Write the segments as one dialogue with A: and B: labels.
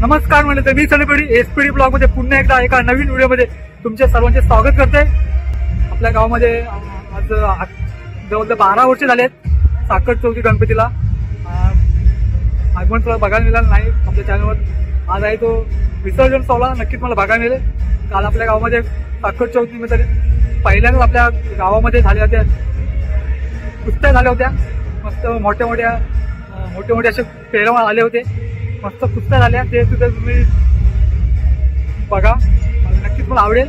A: नमस्कार म्हणजे मी सनपीडी SPD blog मध्ये पुन्हा एकदा एका नवीन व्हिडिओमध्ये तुमचे सर्वांचे स्वागत करते। आपल्या गावामध्ये आज जवळजवळ 12 वर्ष झालेत साखर चौथी गणपतीला आगमन तुला बघायला मिळालं नाही आपल्या चॅनलवर। आज आहे तो विसर्जन सोहळा नक्कीच मला बघायला मिळेल। काल आपल्या गावामध्ये साखर चौथीमध्ये पहिल्यांदाच आपल्या गावामध्ये झाल्या होत्या कुस्त्या झाल्या होत्या। मस्त मोठे मोठे असे पेहलवान आले होते, मस्त कुस्त्या झाल्या, ते सुद्धा तुम्ही बघा, नक्कीच मला आवडेल।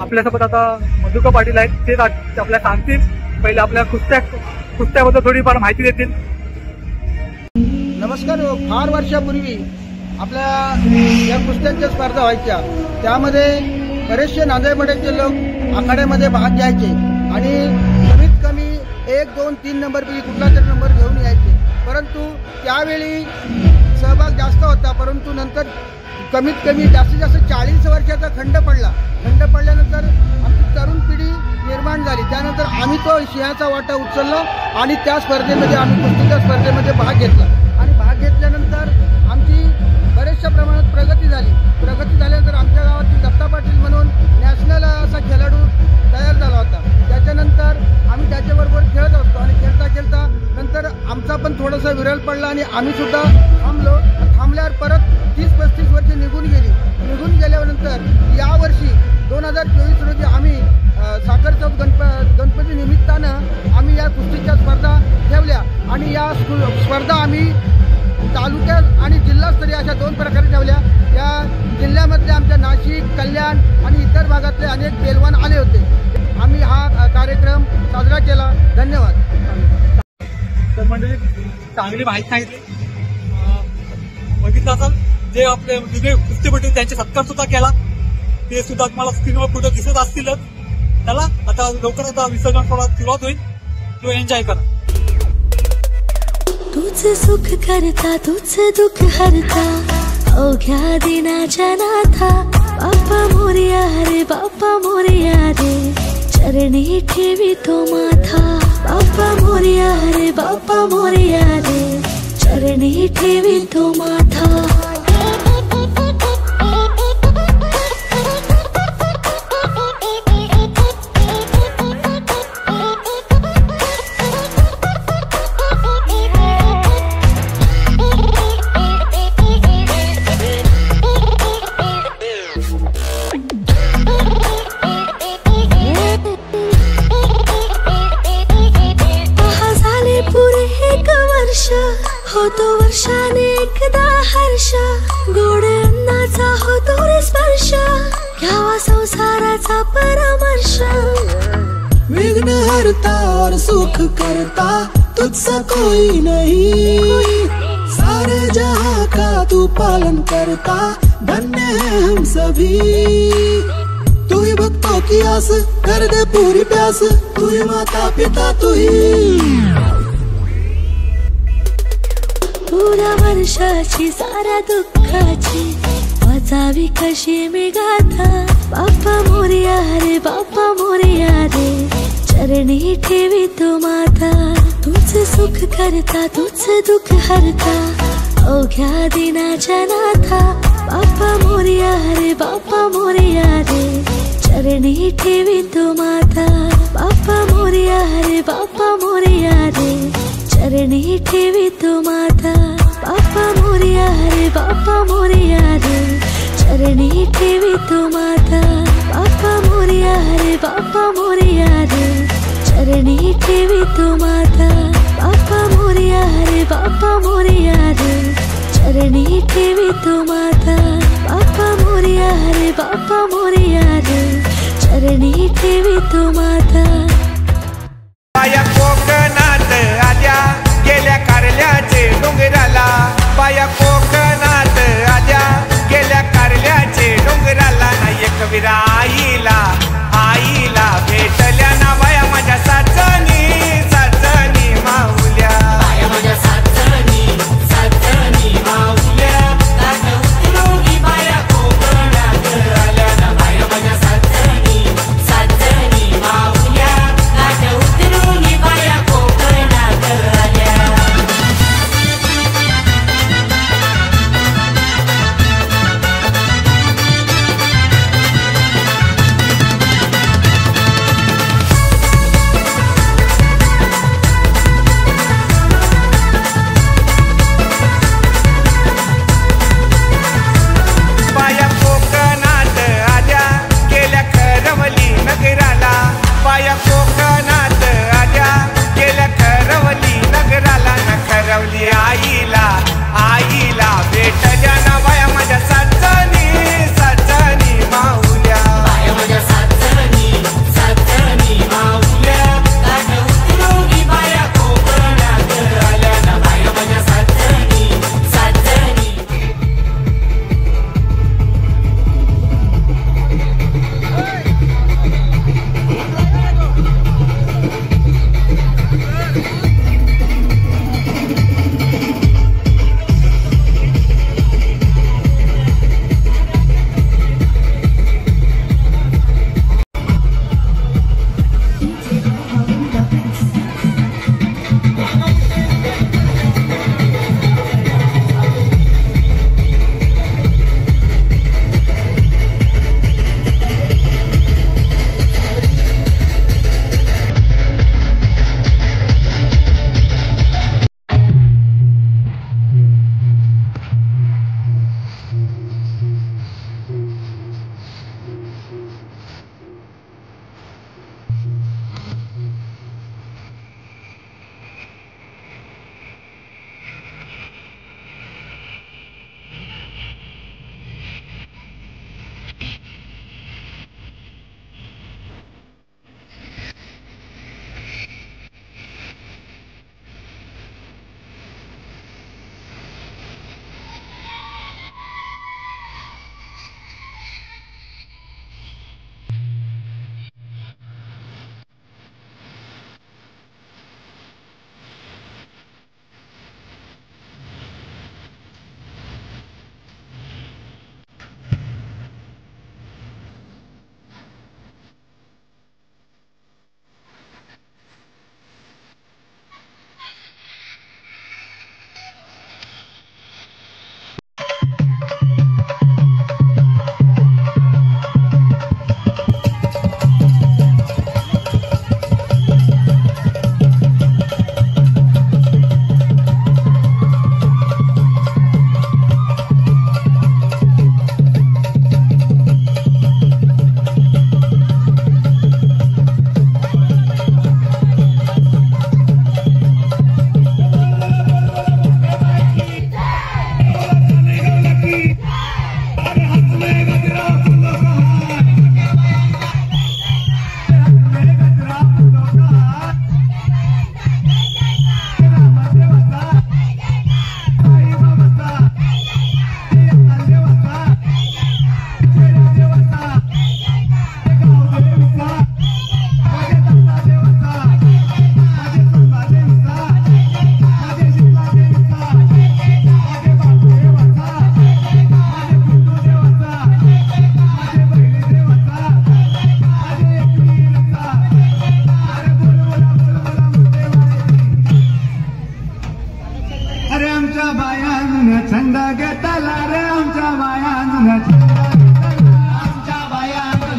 A: आपल्यासोबत आता मधुकर पाटील आहेत, ते आपल्याला सांगतील। पहिले आपल्या कुस्त्याबद्दल थोडीफार माहिती देतील।
B: नमस्कार। फार वर्षापूर्वी आपल्या या कुस्त्यांच्या स्पर्धा व्हायच्या, त्यामध्ये बरेचसे नांदेडमध्येचे लोक आखाड्यामध्ये भाग घ्यायचे आणि कमीत कमी 1, 2, 3 नंबरपैकी कुठला तरी नंबर घेऊन यायचे। परंतु त्यावेळी सहभाग जास्त होता, परंतु नंतर कमीत कमी जास्तीत जास्त 40 वर्षाचा खंड पडल्यानंतर आमची तरुण पिढी निर्माण झाली। त्यानंतर आम्ही तो सिंहाचा वाटा उचलला आणि त्या स्पर्धेमध्ये आम्ही कुस्तीच्या स्पर्धेमध्ये भाग घेतला आणि भाग घेतल्यानंतर आमची बरेचशा प्रमाणात प्रगती झाली। प्रगती झाल्यानंतर आमच्या गावातील दत्ता पाटील म्हणून नॅशनल असा खेळाडू तयार झाला होता। त्याच्यानंतर आम्ही त्याच्या विरळ पडला आणि आम्ही सुद्धा थांबल्यावर परत 30-35 वर्षे निघून गेल्यानंतर यावर्षी 2024 रोजी आम्ही साखर चौक गणपती निमित्तानं आम्ही या कुस्तीच्या स्पर्धा ठेवल्या आणि या स्पर्धा आम्ही तालुक्यात आणि जिल्हास्तरीय अशा 2 प्रकारे ठेवल्या। या जिल्ह्यामधले आमच्या नाशिक, कल्याण आणि इतर भागातले अनेक पैलवान आले होते। आम्ही हा कार्यक्रम साजरा केला। धन्यवाद।
A: तर मंडळी चांगली माहिती सांगितली, बघितलं असाल जे आपले जुने कुस्तीपटू त्यांचे सत्कार सुद्धा केला, ते सुद्धा तुम्हाला स्क्रीनवर फोटो दिसत असतीलच। चला आता लवकरच विसर्जन सोहळा सुरुवात होईल, तो एन्जॉय करा।
C: तुझे सुख करता तुझे दुःख हरता अवघ्या दिनाच्या नाथा बाप्पा मोरया रे बाप्पा मोरया रे चरणी ठेवी तो माथा बाप्पा मोरया रे बाप्पा मोरया रे चरणी ठेवी तो माथा। होतो वर्षाने एकदा हर्ष गोड अन्नाचा होतो रे स्पर्श घ्यावा संसाराचा परामर्श।
D: विघ्न हरता और सुख करता तुझसा कोई नहीं सारे जहां का तू पालन करता धन्य है हम सभी। तू ही भक्तों की आस कर दे पूरी प्यास तू ही माता पिता तू ही
C: पुरा वर्षाची साऱ्या दुःखाची वाचावी कशी मी गाथा बाप्पा मोरया रे बाप्पा मोरया रे चरणी ठेवी तो माथा। तुझे सुख करता तुझे दुःख हरता अवघ्या दिनाच्या नाथा बाप्पा मोरया रे बाप्पा मोरया रे चरणी ठेवी तो माथा बाप्पा मोरया रे बाप्पा मोरया रे चरणी ठेवी तो माथा बाप्पा मोरया रे बाप्पा मोरया रे चरणी ठेवी तो माथा बाप्पा मोरया रे बाप्पा मोरया रे चरणी ठेवी तो माथा बाप्पा मोरया रे बाप्पा मोरया रे चरणी ठेवी तो माथा बाप्पा मोरया रे बाप्पा मोरया रे चरणी ठेवी तो माथा।
E: पाया कोकणात आल्या गेल्या कारल्याचे डोंगराला पाया कोकणात आल्या गेल्या कारल्याचे डोंगराला नाही एक विरा आईला भेटल्या ना बाया माझ्या साचणी माऊल्या माझ्या साचणी माऊल्या उतरोगी बाया कोकणात आल्या ना बाया माझ्या साचणी माऊल्या
F: छंद घेतला रे आमच्या बायानं आमच्या बायानं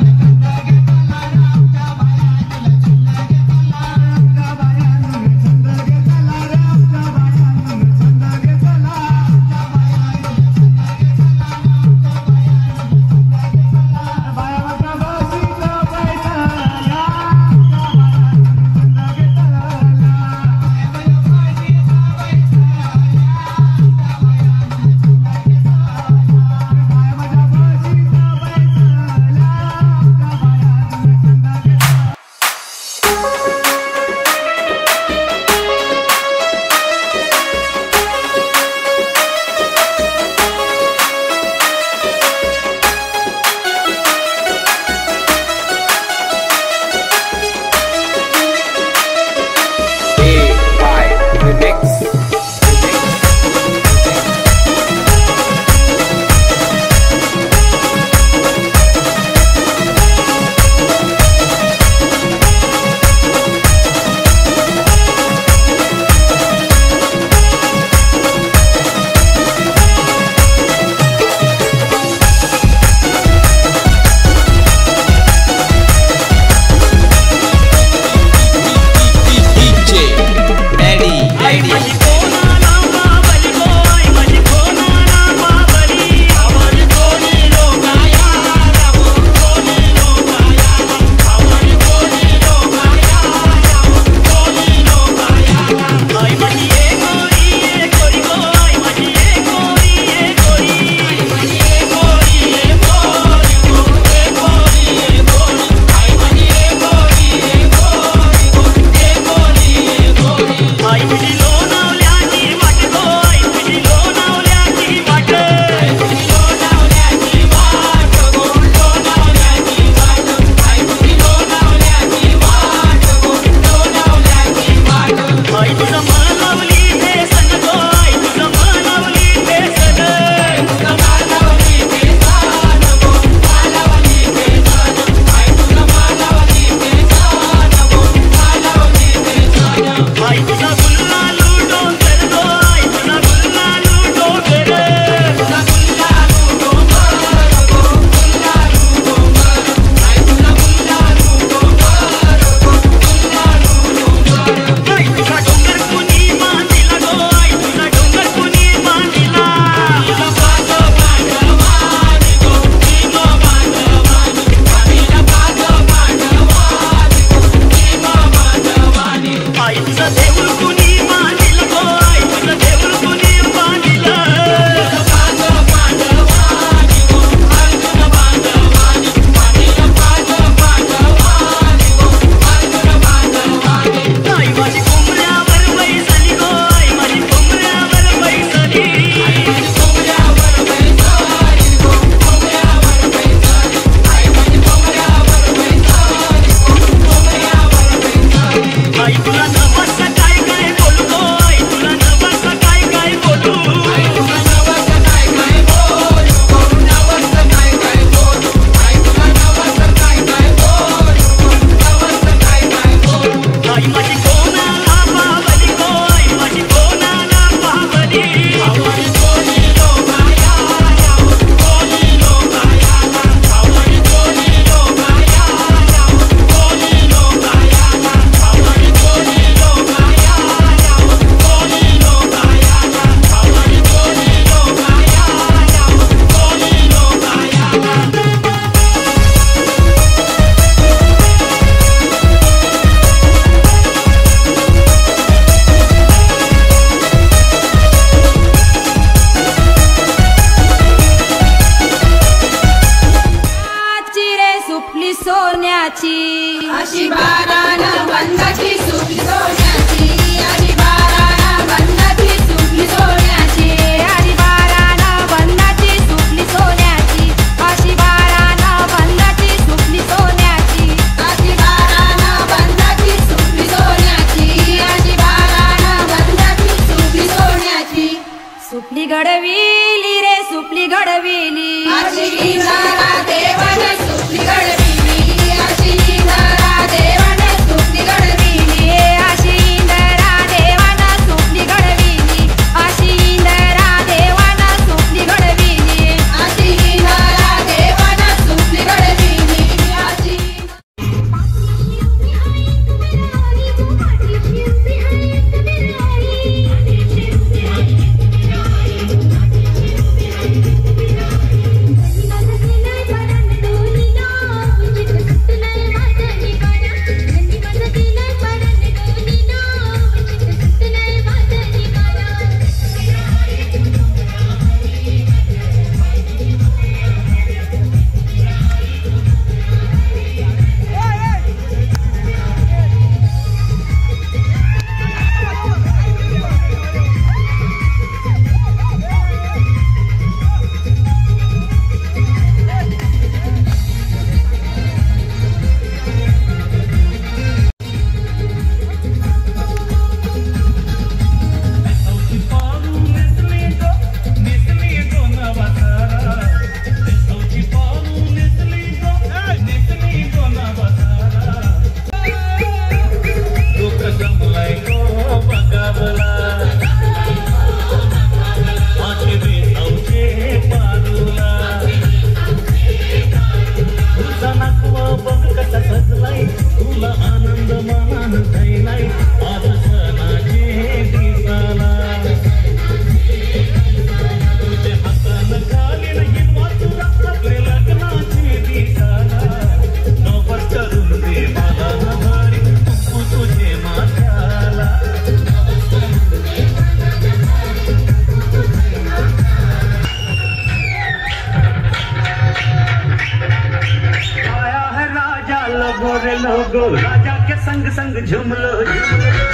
G: झूम लो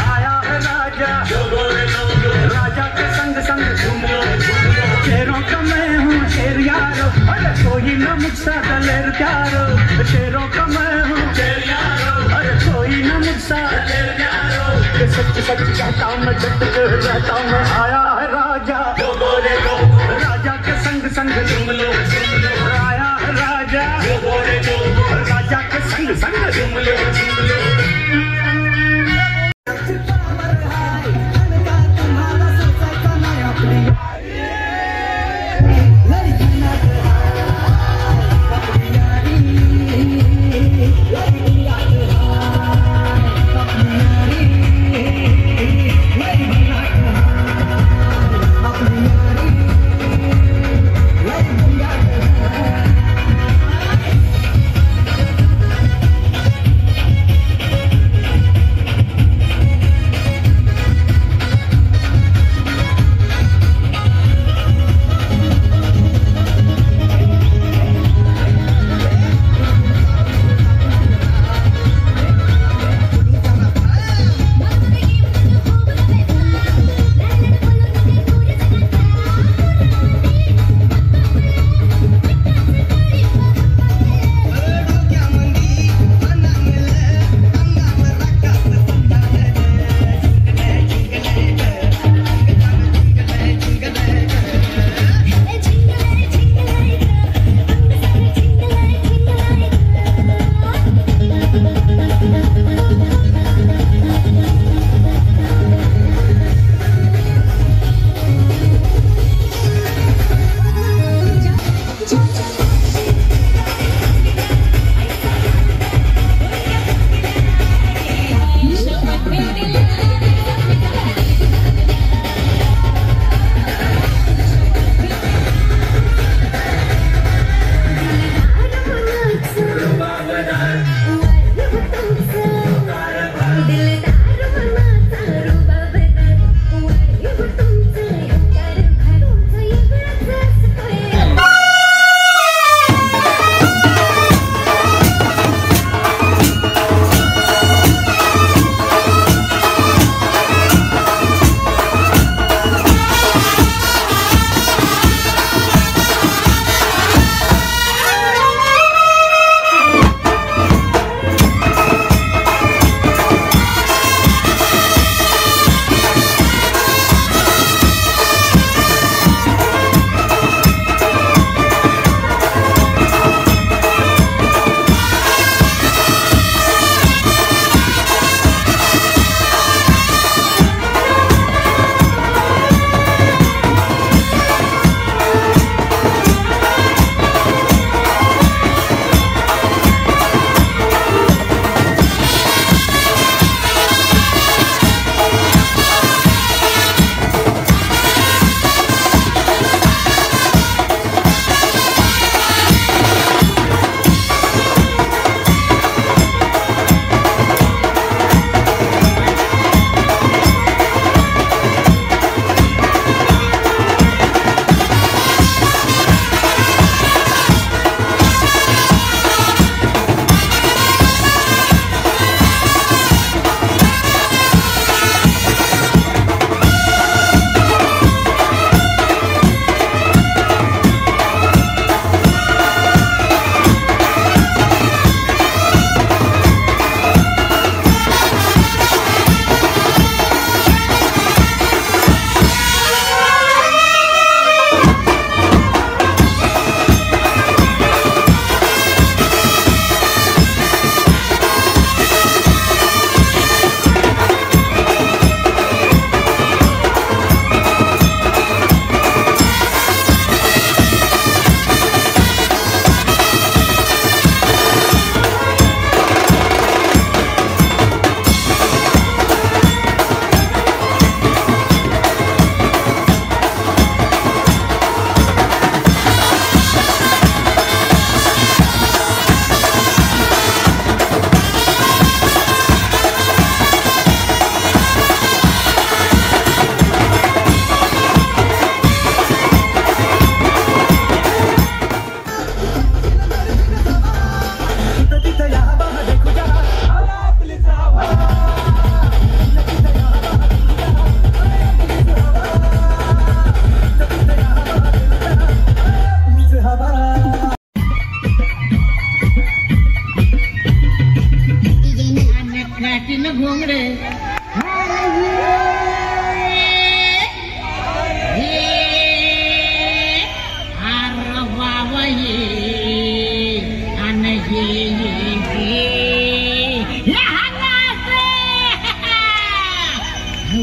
G: आया है राजा, राजा के संग संग झूम लो। शेरों का मैं हूँ शेर यारो, अरे कोई न मुझसा दलेर प्यारो। शेरों का मैं हूँ शेर यारो, अरे कोई न मुझसा दलेर प्यारो। सच सच कहता हूँ मैं, डट के रहता हूँ मैं, आया है राजा, राजा के संग संग झूम लो। आया है राजा, राजा के संग संग झूम लो।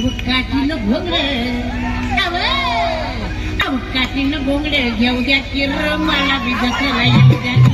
H: काठीनं भोंगडे काठीनं भोंगडे घेऊ द्या की मला बी जखला येऊ द्या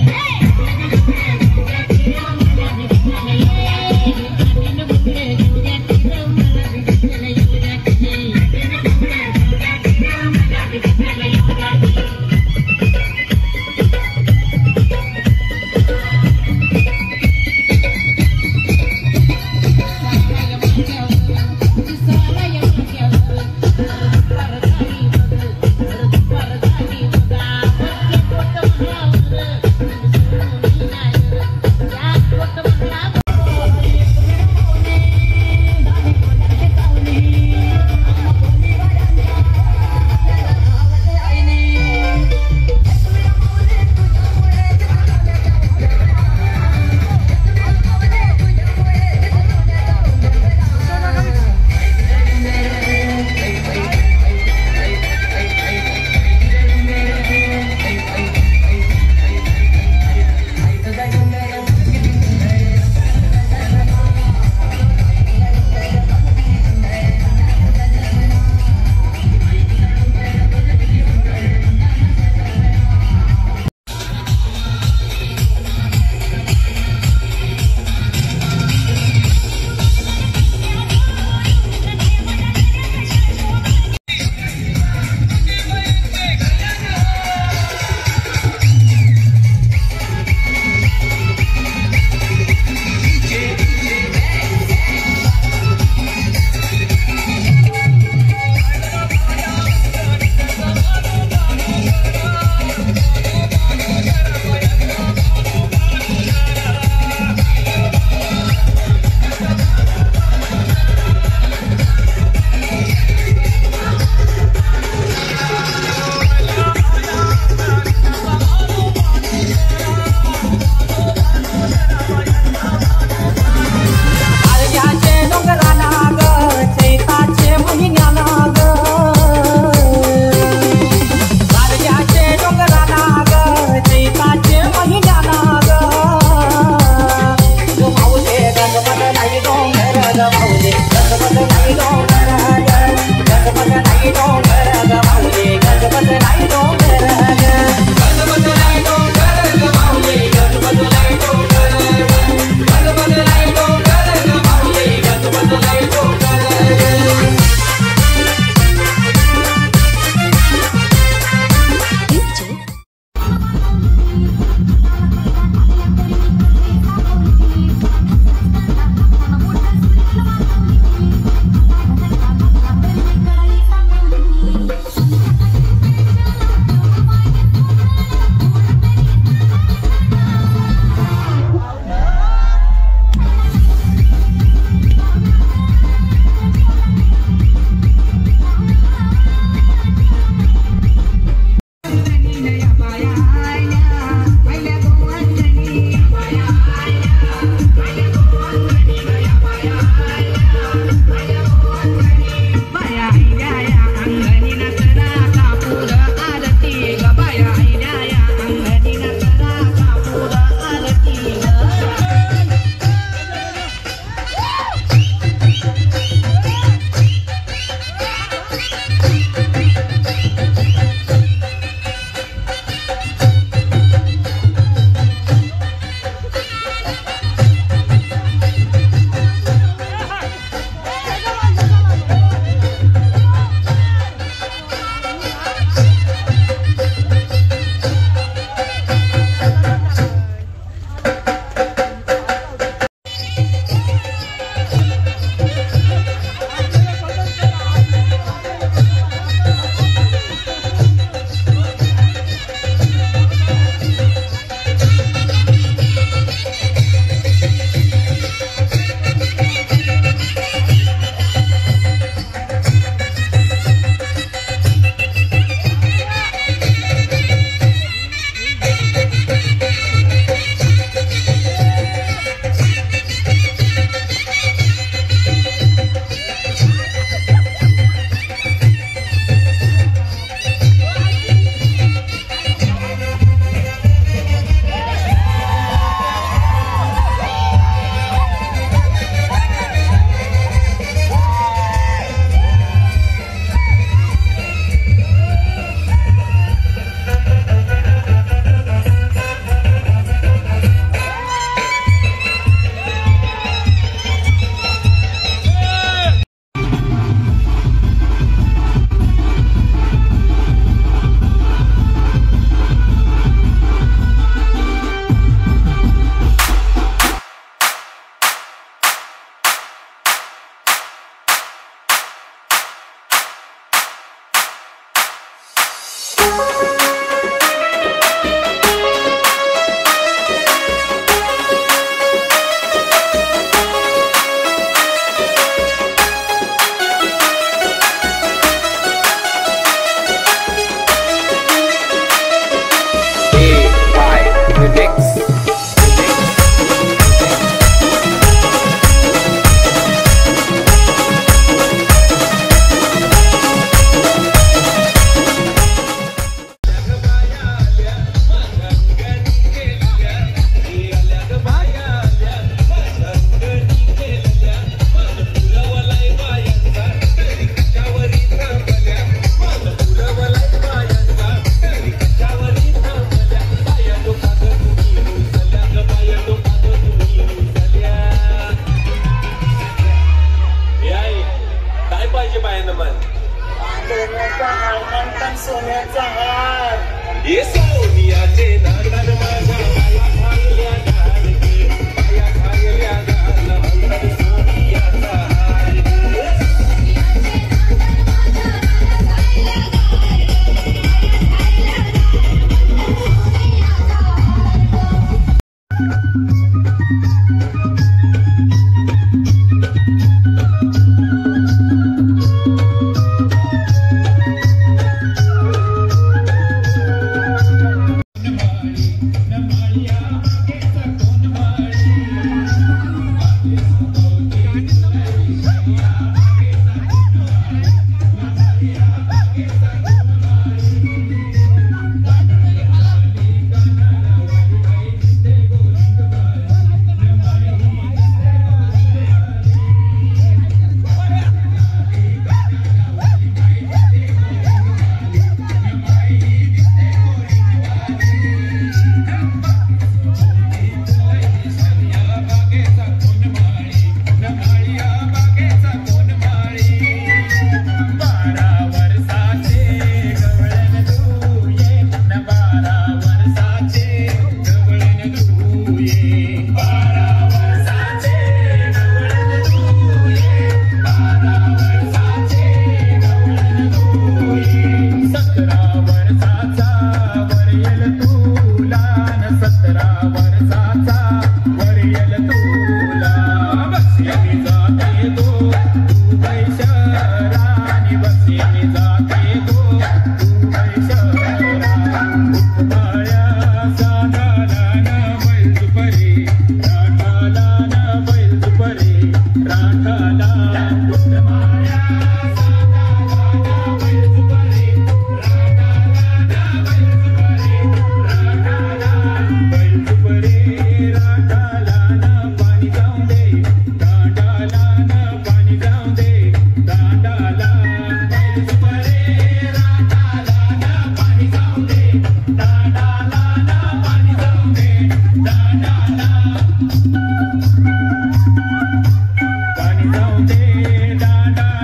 F: पाणी जाऊ दे दादा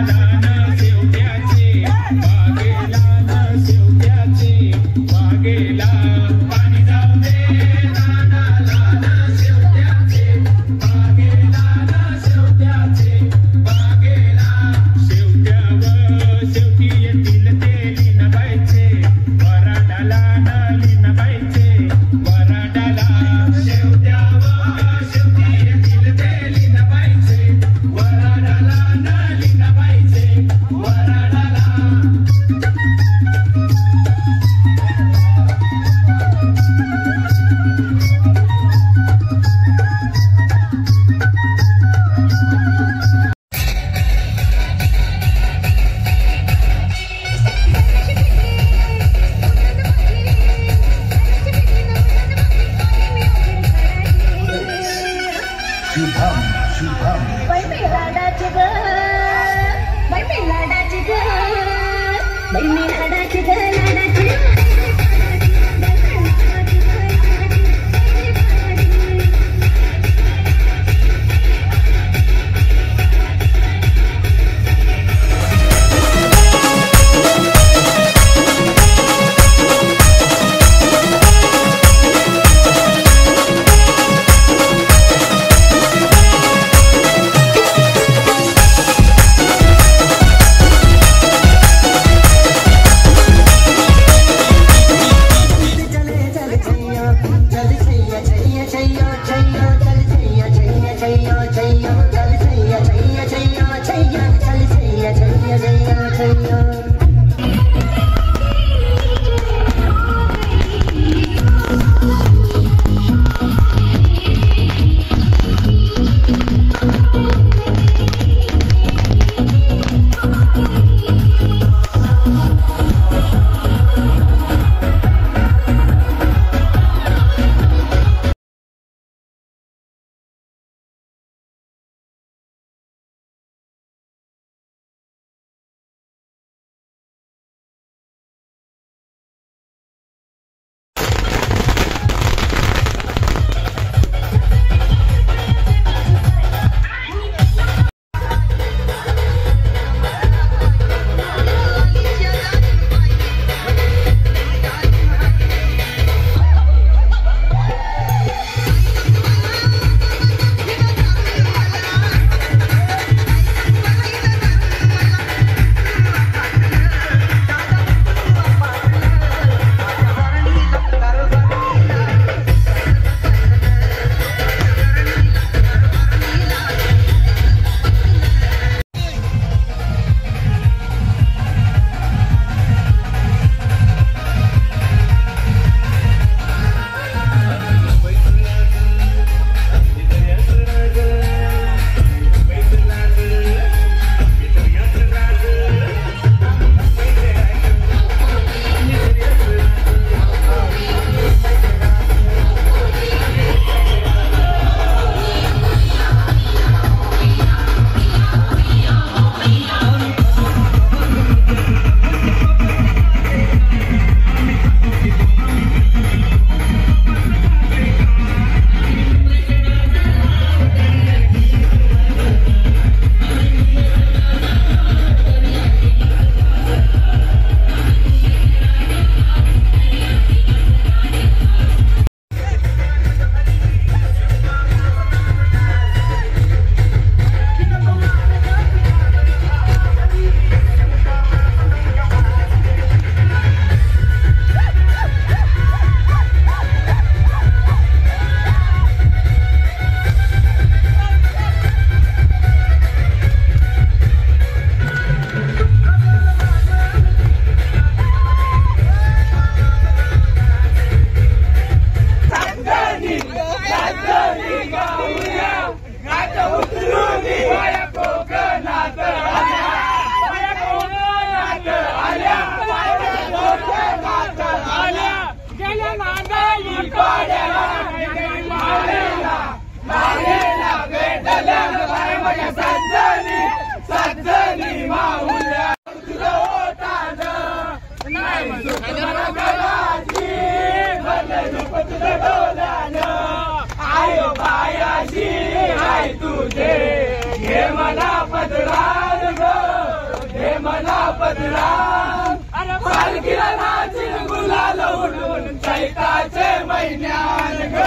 F: मधुराम अरे पालखीला नाचीन गुलाल उडवून चैताचे महिन्यान ग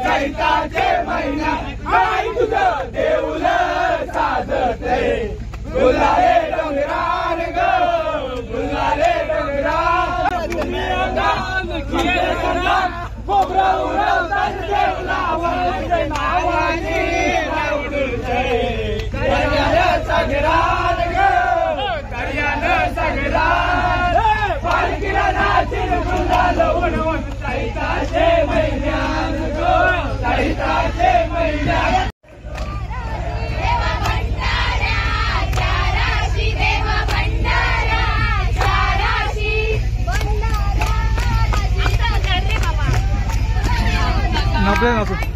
F: चैताचे महिन्यान आई तुझं देऊळ साजते गुलाले डोंगरान ग गुलाले डोंगरान तुम्ही अंगान किरे करणार खोबरा उडवतात देवलावरचे नावानी उडूचे दर्यानं सगरान ग दर्यानं सगरान पालखीला नाचीन गुलाल उडवून चैताचे महिन्यान ग चैताचे महिन्यान
A: नब्बे